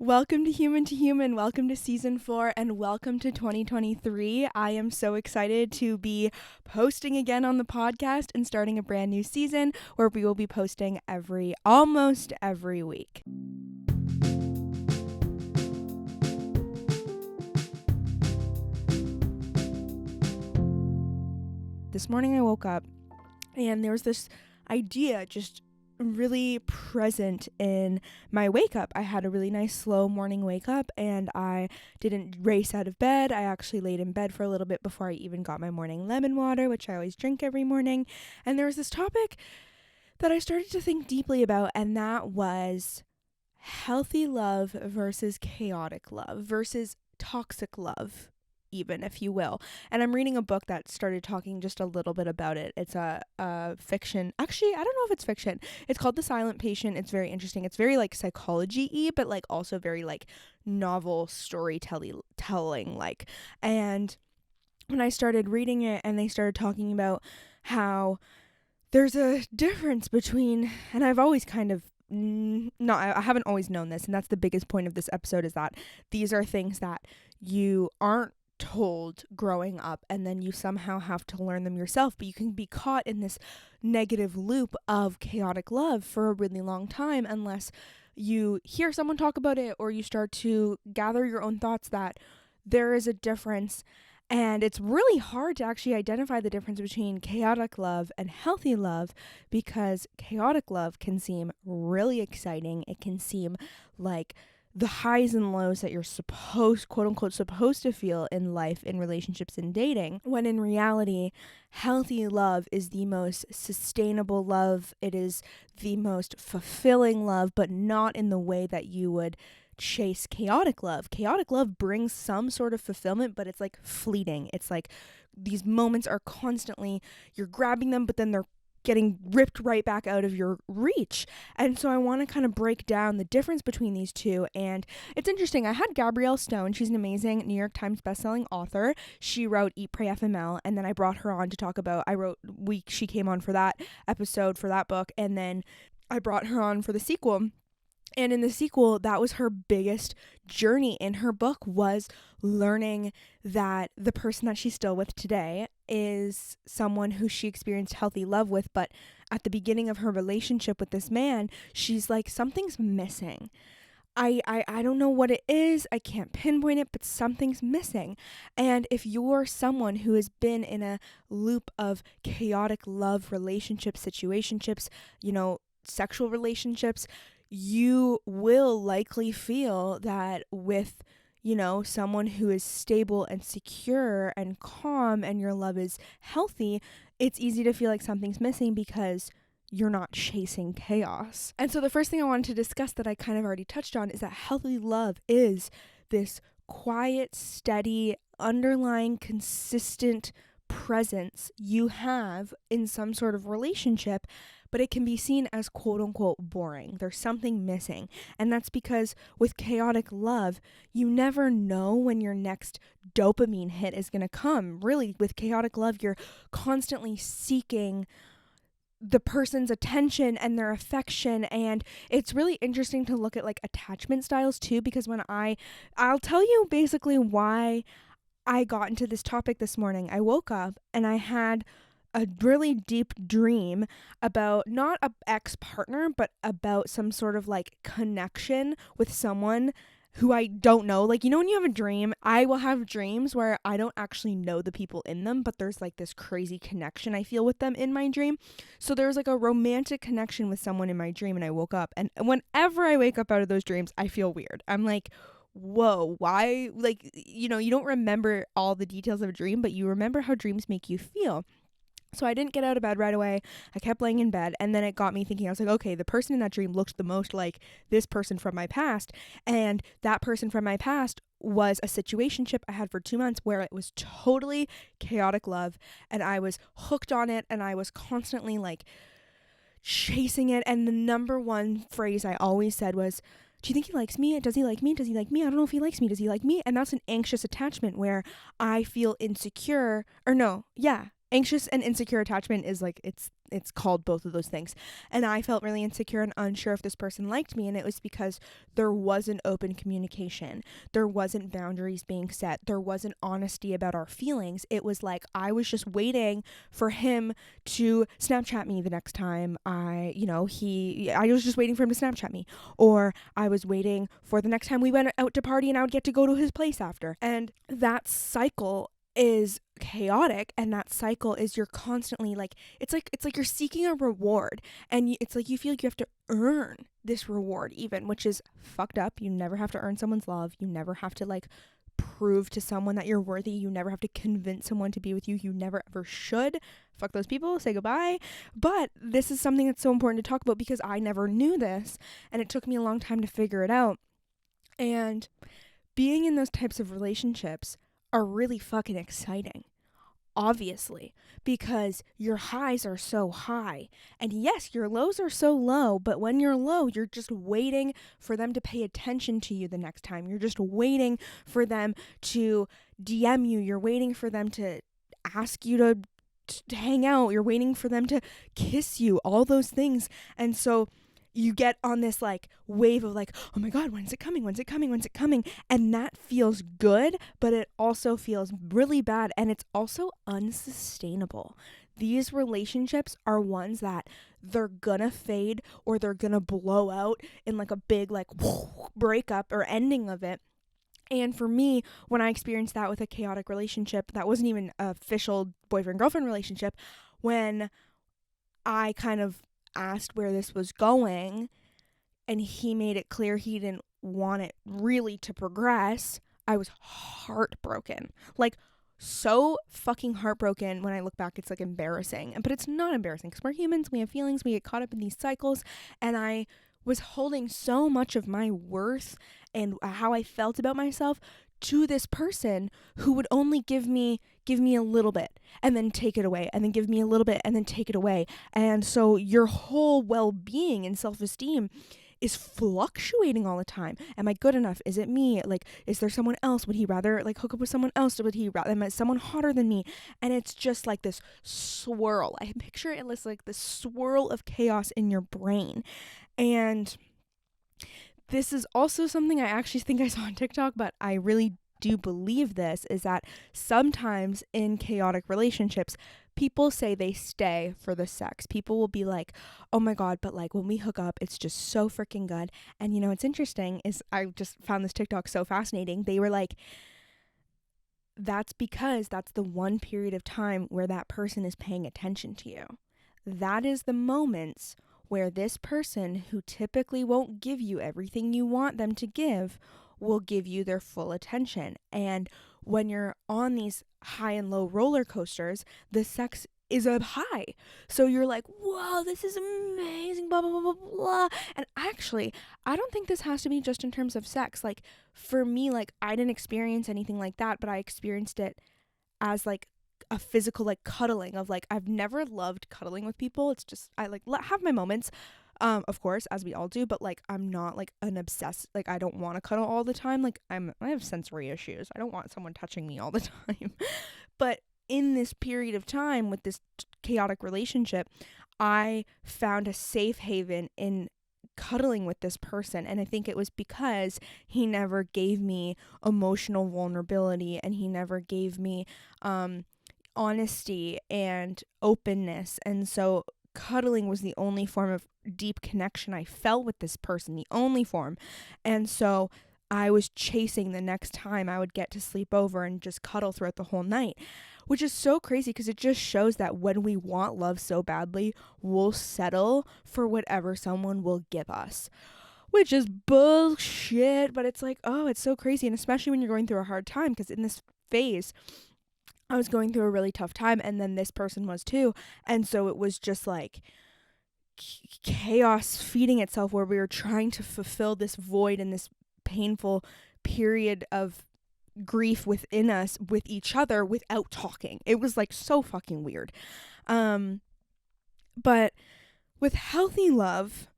Welcome to Human. Welcome to season 4 and welcome to 2023. I am so excited to be posting again on the podcast and starting a brand new season where we will be posting almost every week. This morning I woke up and there was this idea just really present in my wake up. I had a really nice slow morning wake up and I didn't race out of bed. I actually laid in bed for a little bit before I even got my morning lemon water, which I always drink every morning. And there was this topic that I started to think deeply about, and that was healthy love versus chaotic love versus toxic love, even, if you will. And I'm reading a book that started talking just a little bit about it. It's a fiction. Actually, I don't know if it's fiction. It's called The Silent Patient. It's very interesting. It's very like psychology-y, but like also very like novel storytelling like. And when I started reading it and they started talking about how there's a difference between, and I've always kind of I haven't always known this, and that's the biggest point of this episode, is that these are things that you aren't told growing up and then you somehow have to learn them yourself, but you can be caught in this negative loop of chaotic love for a really long time unless you hear someone talk about it or you start to gather your own thoughts that there is a difference. And it's really hard to actually identify the difference between chaotic love and healthy love, because chaotic love can seem really exciting. It can seem like the highs and lows that you're quote unquote supposed to feel in life, in relationships and dating, when in reality, healthy love is the most sustainable love. It is the most fulfilling love, but not in the way that you would chase chaotic love. Chaotic love brings some sort of fulfillment, but it's like fleeting. It's like these moments are constantly, you're grabbing them, but then they're getting ripped right back out of your reach. And so I want to kind of break down the difference between these two. And it's interesting. I had Gabrielle Stone. She's an amazing New York Times bestselling author. She wrote Eat, Pray, FML. And then I brought her on to talk about, she came on for that episode for that book. And then I brought her on for the sequel. And in the sequel, that was her biggest journey in her book, was learning that the person that she's still with today is someone who she experienced healthy love with. But at the beginning of her relationship with this man, she's like, something's missing. I don't know what it is. I can't pinpoint it, but something's missing. And if you're someone who has been in a loop of chaotic love relationships, situationships, sexual relationships, you will likely feel that with, someone who is stable and secure and calm and your love is healthy, it's easy to feel like something's missing because you're not chasing chaos. And so the first thing I wanted to discuss that I kind of already touched on is that healthy love is this quiet, steady, underlying, consistent presence you have in some sort of relationship, but it can be seen as quote unquote boring. There's something missing. And that's because with chaotic love, you never know when your next dopamine hit is going to come. Really, with chaotic love, you're constantly seeking the person's attention and their affection. And it's really interesting to look at like attachment styles too, because I'll tell you basically why I got into this topic this morning. I woke up and I had a really deep dream about not an ex-partner, but about some sort of like connection with someone who I don't know. Like, when you have a dream, I will have dreams where I don't actually know the people in them, but there's like this crazy connection I feel with them in my dream. So there's like a romantic connection with someone in my dream, and I woke up, and whenever I wake up out of those dreams, I feel weird. I'm like, whoa, why? Like, you don't remember all the details of a dream, but you remember how dreams make you feel. So I didn't get out of bed right away. I kept laying in bed, and then it got me thinking. I was like, okay, the person in that dream looked the most like this person from my past, and that person from my past was a situationship I had for 2 months where it was totally chaotic love, and I was hooked on it, and I was constantly like chasing it. And the number one phrase I always said was, do you think he likes me? Does he like me? Does he like me? I don't know if he likes me. Does he like me? And that's an anxious attachment where I feel insecure, anxious and insecure attachment is like, it's it's called both of those things. And I felt really insecure and unsure if this person liked me, and it was because there wasn't open communication. There wasn't boundaries being set. There wasn't honesty about our feelings. It was like I was just waiting for him to Snapchat me the next time I was just waiting for him to Snapchat me, or I was waiting for the next time we went out to party and I would get to go to his place after. And that cycle is chaotic, and that cycle is you're constantly like it's like you're seeking a reward, and it's like you feel like you have to earn this reward even, which is fucked up. You never have to earn someone's love. You never have to like prove to someone that you're worthy. You never have to convince someone to be with you. You never ever should. Fuck those people, say goodbye. But this is something that's so important to talk about because I never knew this, and it took me a long time to figure it out. And being in those types of relationships are really fucking exciting, obviously, because your highs are so high, and yes, your lows are so low, but when you're low, you're just waiting for them to pay attention to you the next time. You're just waiting for them to DM you. You're waiting for them to ask you to hang out. You're waiting for them to kiss you, all those things. And so you get on this like wave of like, oh my God, when's it coming? When's it coming? When's it coming? And that feels good, but it also feels really bad. And it's also unsustainable. These relationships are ones that they're gonna fade, or they're gonna blow out in like a big like breakup or ending of it. And for me, when I experienced that with a chaotic relationship, that wasn't even an official boyfriend-girlfriend relationship, when I kind of asked where this was going and he made it clear he didn't want it really to progress, I was heartbroken. Like, so fucking heartbroken. When I look back, it's like embarrassing. But it's not embarrassing because we're humans, we have feelings, we get caught up in these cycles. And I was holding so much of my worth and how I felt about myself to this person who would only give me a little bit and then take it away, and then give me a little bit and then take it away. And so your whole well-being and self-esteem is fluctuating all the time. Am I good enough? Is it me? Like, is there someone else? Would he rather like hook up with someone else? Would he rather someone hotter than me? And it's just like this swirl. I picture it as like this swirl of chaos in your brain. And this is also something I actually think I saw on TikTok, but I really do believe this, is that sometimes in chaotic relationships, people say they stay for the sex. People will be like, oh my God, but like when we hook up, it's just so freaking good. And you know, what's interesting is I just found this TikTok so fascinating. They were like, that's because that's the one period of time where that person is paying attention to you. That is the moments where this person, who typically won't give you everything you want them to give, will give you their full attention. And when you're on these high and low roller coasters, the sex is a high. So you're like, whoa, this is amazing, blah, blah, blah, blah, blah. And actually, I don't think this has to be just in terms of sex. Like, for me, like, I didn't experience anything like that, but I experienced it as like a physical like cuddling of like, I've never loved cuddling with people. It's just, I like have my moments, of course, as we all do, but like I'm not like an obsessed, like I don't want to cuddle all the time. Like I have sensory issues. I don't want someone touching me all the time. But in this period of time with this chaotic relationship, I found a safe haven in cuddling with this person. And I think it was because he never gave me emotional vulnerability, and he never gave me honesty and openness. And so cuddling was the only form of deep connection I felt with this person, the only form. And so I was chasing the next time I would get to sleep over and just cuddle throughout the whole night, which is so crazy because it just shows that when we want love so badly, we'll settle for whatever someone will give us, which is bullshit. But it's like, oh, it's so crazy. And especially when you're going through a hard time, because in this phase, I was going through a really tough time, and then this person was too. And so it was just like chaos feeding itself, where we were trying to fulfill this void and this painful period of grief within us with each other without talking. It was like so fucking weird. But with healthy love,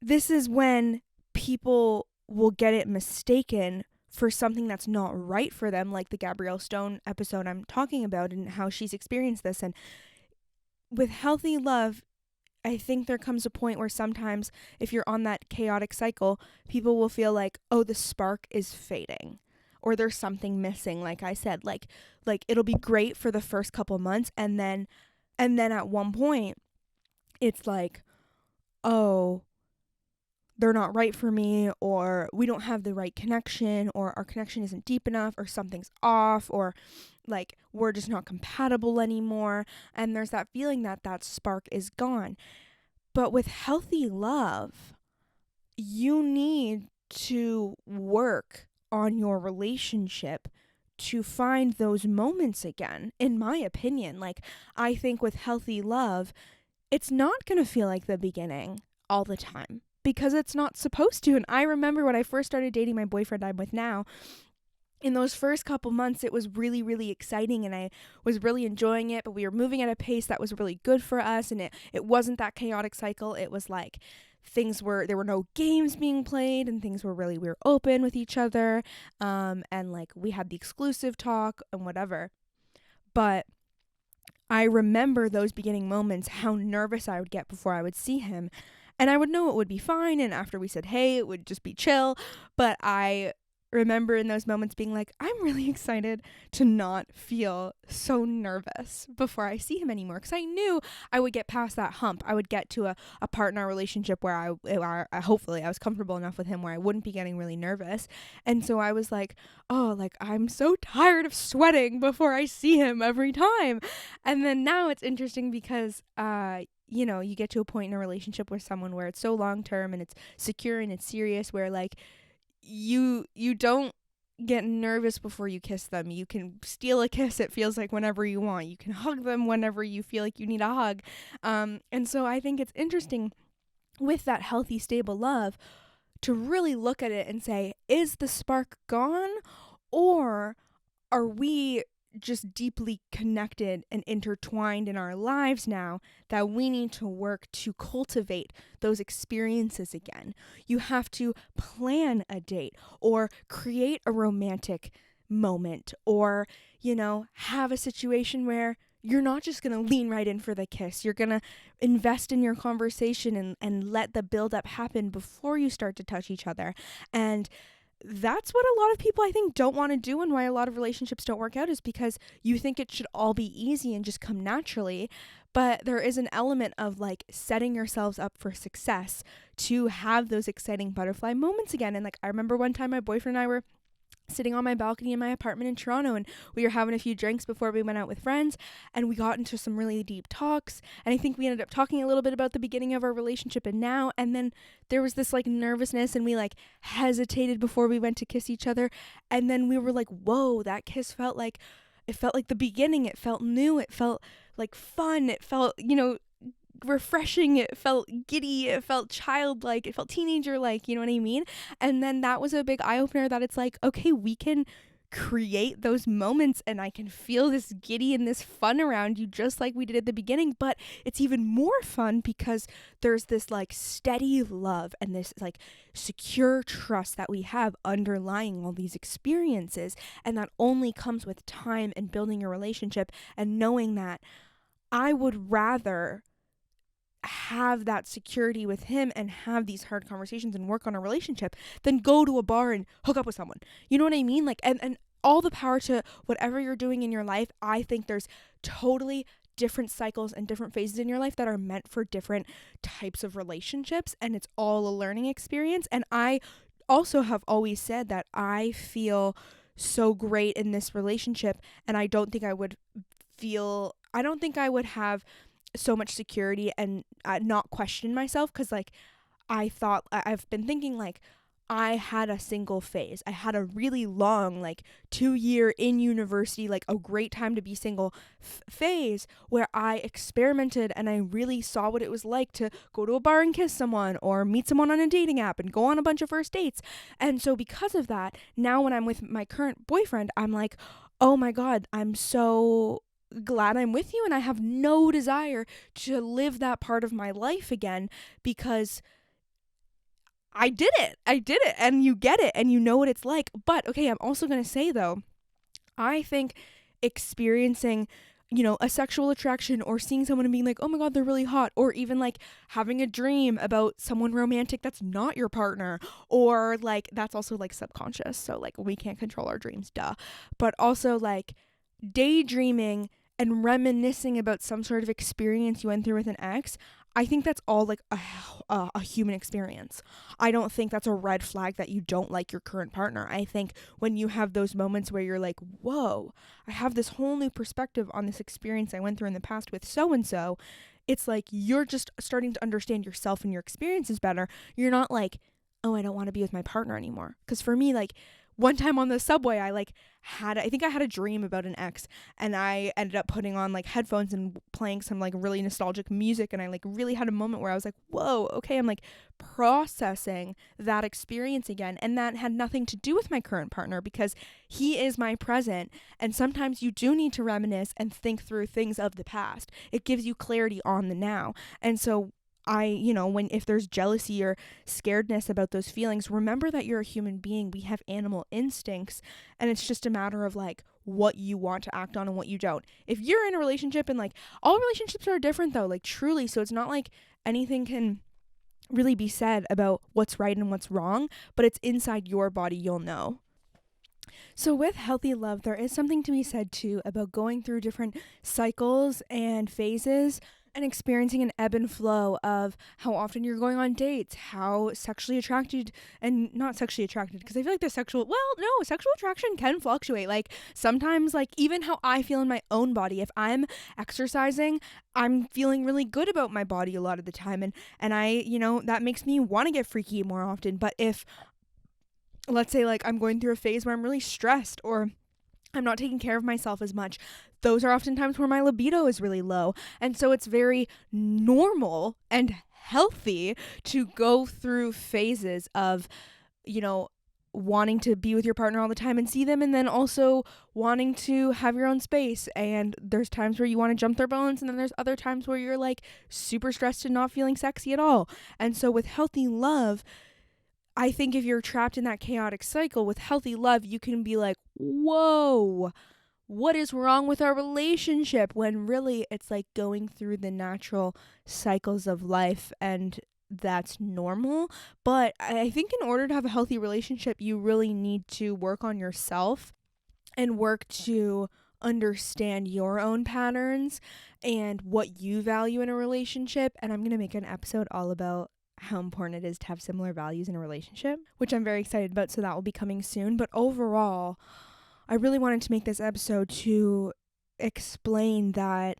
this is when people will get it mistaken for something that's not right for them, like the Gabrielle Stone episode I'm talking about and how she's experienced this. And with healthy love, I think there comes a point where sometimes if you're on that chaotic cycle, people will feel like, oh, the spark is fading or there's something missing. Like I said, like it'll be great for the first couple months, and then at one point it's like, oh, they're not right for me, or we don't have the right connection, or our connection isn't deep enough, or something's off, or like we're just not compatible anymore. And there's that feeling that that spark is gone. But with healthy love, you need to work on your relationship to find those moments again, in my opinion. Like, I think with healthy love, it's not going to feel like the beginning all the time because it's not supposed to. And I remember when I first started dating my boyfriend I'm with now, in those first couple months, it was really, really exciting and I was really enjoying it, but we were moving at a pace that was really good for us. And it wasn't that chaotic cycle. It was like there were no games being played and things were we were open with each other. And like we had the exclusive talk and whatever. But I remember those beginning moments, how nervous I would get before I would see him. And I would know it would be fine. And after we said, hey, it would just be chill. But I remember in those moments being like, I'm really excited to not feel so nervous before I see him anymore. Because I knew I would get past that hump. I would get to a part in our relationship where hopefully I was comfortable enough with him where I wouldn't be getting really nervous. And so I was like, oh, like I'm so tired of sweating before I see him every time. And then now it's interesting because, you get to a point in a relationship with someone where it's so long term and it's secure and it's serious where like, you don't get nervous before you kiss them. You can steal a kiss, it feels like, whenever you want. You can hug them whenever you feel like you need a hug. And so I think it's interesting with that healthy, stable love to really look at it and say, is the spark gone, or are we just deeply connected and intertwined in our lives now that we need to work to cultivate those experiences again? You have to plan a date or create a romantic moment or, have a situation where you're not just going to lean right in for the kiss. You're going to invest in your conversation and let the buildup happen before you start to touch each other. And that's what a lot of people I think don't want to do, and why a lot of relationships don't work out is because you think it should all be easy and just come naturally. But there is an element of like setting yourselves up for success to have those exciting butterfly moments again. And like I remember one time my boyfriend and I were sitting on my balcony in my apartment in Toronto, and we were having a few drinks before we went out with friends, and we got into some really deep talks, and I think we ended up talking a little bit about the beginning of our relationship and now, and then there was this like nervousness and we like hesitated before we went to kiss each other, and then we were like, whoa, that kiss felt like the beginning. It felt new, it felt like fun, it felt refreshing, it felt giddy, it felt childlike, it felt teenager like, you know what I mean? And then that was a big eye-opener that it's like, okay, we can create those moments and I can feel this giddy and this fun around you just like we did at the beginning. But it's even more fun because there's this like steady love and this like secure trust that we have underlying all these experiences, and that only comes with time and building a relationship and knowing that I would rather have that security with him and have these hard conversations and work on a relationship than go to a bar and hook up with someone. You know what I mean? Like, and all the power to whatever you're doing in your life. I think there's totally different cycles and different phases in your life that are meant for different types of relationships, and it's all a learning experience. And I also have always said that I feel so great in this relationship, and I don't think I would have so much security and not question myself, because like I've been thinking like I had a single phase. I had a really long, like 2-year in university, like a great time to be single phase where I experimented and I really saw what it was like to go to a bar and kiss someone or meet someone on a dating app and go on a bunch of first dates. And so because of that, now when I'm with my current boyfriend, I'm like, oh my God, I'm so glad I'm with you, and I have no desire to live that part of my life again, because I did it, and you get it, and you know what it's like. But okay, I'm also going to say though, I think experiencing, a sexual attraction or seeing someone and being like, oh my God, they're really hot, or even like having a dream about someone romantic that's not your partner, or like that's also like subconscious. So like we can't control our dreams, duh. But also like daydreaming and reminiscing about some sort of experience you went through with an ex. I think that's all like a human experience. I don't think that's a red flag that you don't like your current partner. I think when you have those moments where you're like, whoa, I have this whole new perspective on this experience I went through in the past with so and so, it's like you're just starting to understand yourself and your experiences better. You're not like, oh, I don't want to be with my partner anymore. Because for me, like, one time on the subway, I think I had a dream about an ex, and I ended up putting on like headphones and playing some like really nostalgic music, and I like really had a moment where I was like, whoa, okay, I'm like processing that experience again, and that had nothing to do with my current partner because he is my present. And sometimes you do need to reminisce and think through things of the past. It gives you clarity on the now. And so if there's jealousy or scaredness about those feelings, remember that you're a human being. We have animal instincts, and it's just a matter of like what you want to act on and what you don't. If you're in a relationship, and like all relationships are different though, like truly, so it's not like anything can really be said about what's right and what's wrong, but it's inside your body, you'll know. So, with healthy love, there is something to be said too about going through different cycles and phases and experiencing an ebb and flow of how often you're going on dates, how sexually attracted and not sexually attracted, because I feel like sexual attraction can fluctuate. Like sometimes, like even how I feel in my own body, if I'm exercising, I'm feeling really good about my body a lot of the time. And I, that makes me want to get freaky more often. But if, let's say, like I'm going through a phase where I'm really stressed or I'm not taking care of myself as much, those are often times where my libido is really low. And so it's very normal and healthy to go through phases of, wanting to be with your partner all the time and see them, and then also wanting to have your own space. And there's times where you want to jump their bones, and then there's other times where you're like super stressed and not feeling sexy at all. And so with healthy love, I think if you're trapped in that chaotic cycle, with healthy love, you can be like, whoa, what is wrong with our relationship? When really it's like going through the natural cycles of life, and that's normal. But I think in order to have a healthy relationship, you really need to work on yourself and work to understand your own patterns and what you value in a relationship. And I'm going to make an episode all about how important it is to have similar values in a relationship, which I'm very excited about. So that will be coming soon. But overall, I really wanted to make this episode to explain that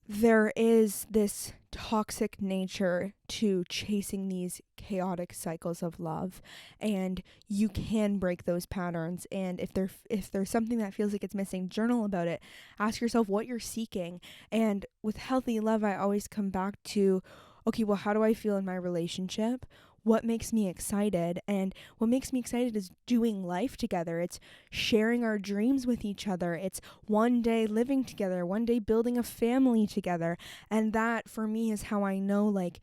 there is this toxic nature to chasing these chaotic cycles of love, and you can break those patterns. And if there's something that feels like it's missing, journal about it. Ask yourself what you're seeking. And with healthy love, I always come back to, okay, well, how do I feel in my relationship? What makes me excited? And what makes me excited is doing life together. It's sharing our dreams with each other. It's one day living together, one day building a family together. And that for me is how I know, like,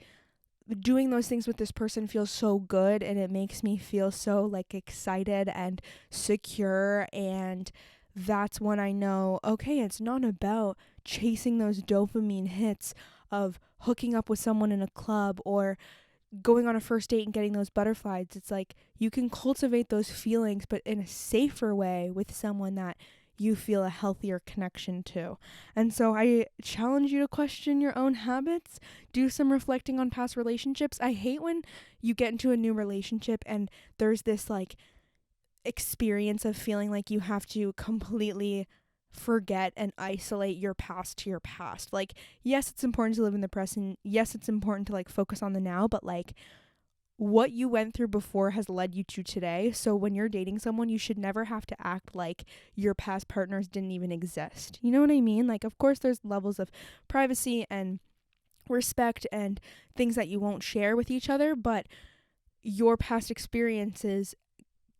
doing those things with this person feels so good, and it makes me feel so like excited and secure. And that's when I know, okay, it's not about chasing those dopamine hits of hooking up with someone in a club or going on a first date and getting those butterflies. It's like you can cultivate those feelings, but in a safer way with someone that you feel a healthier connection to. And so I challenge you to question your own habits, do some reflecting on past relationships. I hate when you get into a new relationship and there's this like experience of feeling like you have to completely forget and isolate your past to your past. Like, yes, it's important to live in the present. Yes, it's important to like focus on the now, but like what you went through before has led you to today. So when you're dating someone, you should never have to act like your past partners didn't even exist. You know what I mean? Like, of course, there's levels of privacy and respect and things that you won't share with each other, but your past experiences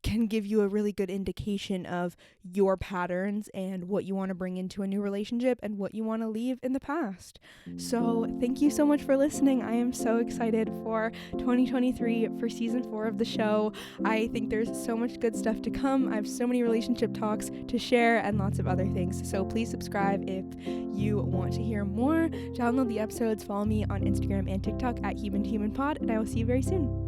can give you a really good indication of your patterns and what you want to bring into a new relationship and what you want to leave in the past. So thank you so much for listening. I am so excited for 2023, for season 4 of the show. I think there's so much good stuff to come. I have so many relationship talks to share and lots of other things. So please subscribe if you want to hear more. Download the episodes, follow me on Instagram and TikTok at human2humanpod, and I will see you very soon.